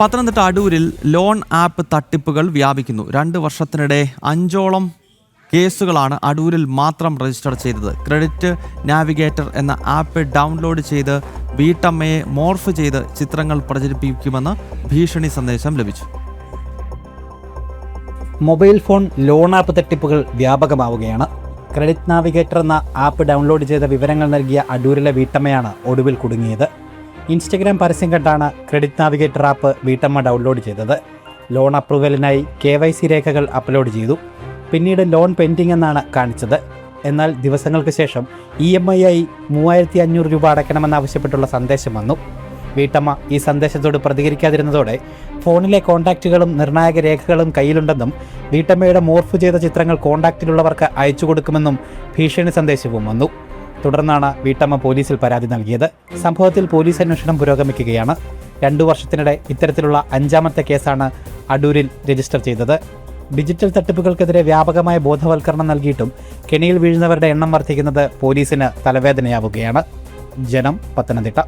പത്തനംതിട്ട അടൂരിൽ loan app തട്ടിപ്പുകൾ വ്യാപിക്കുന്നു. 2 വർഷത്തിനിടെ 5ഓളം കേസുകളാണ് അടൂരിൽ മാത്രം രജിസ്റ്റർ ചെയ്തത്. ക്രെഡിറ്റ് നാവിഗേറ്റർ എന്ന ആപ്പ് ഡൗൺലോഡ് ചെയ്ത് വീട്ടമ്മയെ മോർഫ് ചെയ്ത് ചിത്രങ്ങൾ പ്രചരിപ്പിക്കുമെന്ന് ഭീഷണി സന്ദേശം ലഭിച്ചു. മൊബൈൽ ഫോൺ ലോൺ ആപ്പ് തട്ടിപ്പുകൾ വ്യാപകമാവുകയാണ്. ക്രെഡിറ്റ് നാവിഗേറ്റർ എന്ന ആപ്പ് ഡൗൺലോഡ് ചെയ്ത വിവരങ്ങൾ നൽകിയ അടൂരിലെ വീട്ടമ്മയാണ് ഒടുവിൽ കുടുങ്ങിയത്. ഇൻസ്റ്റഗ്രാം പരസ്യം കണ്ടാണ് ക്രെഡിറ്റ് നാവിഗേറ്റർ ആപ്പ് വീട്ടമ്മ ഡൗൺലോഡ് ചെയ്തത്. ലോൺ അപ്രൂവലിനായി KYC രേഖകൾ അപ്ലോഡ് ചെയ്തു. പിന്നീട് ലോൺ പെൻഡിംഗ് എന്നാണ് കാണിച്ചത്. എന്നാൽ ദിവസങ്ങൾക്ക് ശേഷം EMI ആയി 3500 രൂപ അടയ്ക്കണമെന്നാവശ്യപ്പെട്ടുള്ള സന്ദേശം വന്നു. വീട്ടമ്മ ഈ സന്ദേശത്തോട് പ്രതികരിക്കാതിരുന്നതോടെ ഫോണിലെ കോൺടാക്റ്റുകളും നിർണായക രേഖകളും കയ്യിലുണ്ടെന്നും വീട്ടമ്മയുടെ മോർഫ് ചെയ്ത ചിത്രങ്ങൾ കോൺടാക്റ്റിലുള്ളവർക്ക് അയച്ചു കൊടുക്കുമെന്നും ഭീഷണി സന്ദേശവും വന്നു. തുടർന്നാണ് വീട്ടമ്മ പോലീസിൽ പരാതി നൽകിയത്. സംഭവത്തിൽ പോലീസ് അന്വേഷണം പുരോഗമിക്കുകയാണ്. 2 വർഷത്തിനിടെ ഇത്തരത്തിലുള്ള 5ാമത്തെ കേസാണ് അടൂരിൽ രജിസ്റ്റർ ചെയ്തത്. ഡിജിറ്റൽ തട്ടിപ്പുകൾക്കെതിരെ വ്യാപകമായ ബോധവൽക്കരണം നൽകിയിട്ടും കെണിയിൽ വീഴുന്നവരുടെ എണ്ണം വർദ്ധിക്കുന്നത് പോലീസിന് തലവേദനയാവുകയാണ്. ജനം, പത്തനംതിട്ട.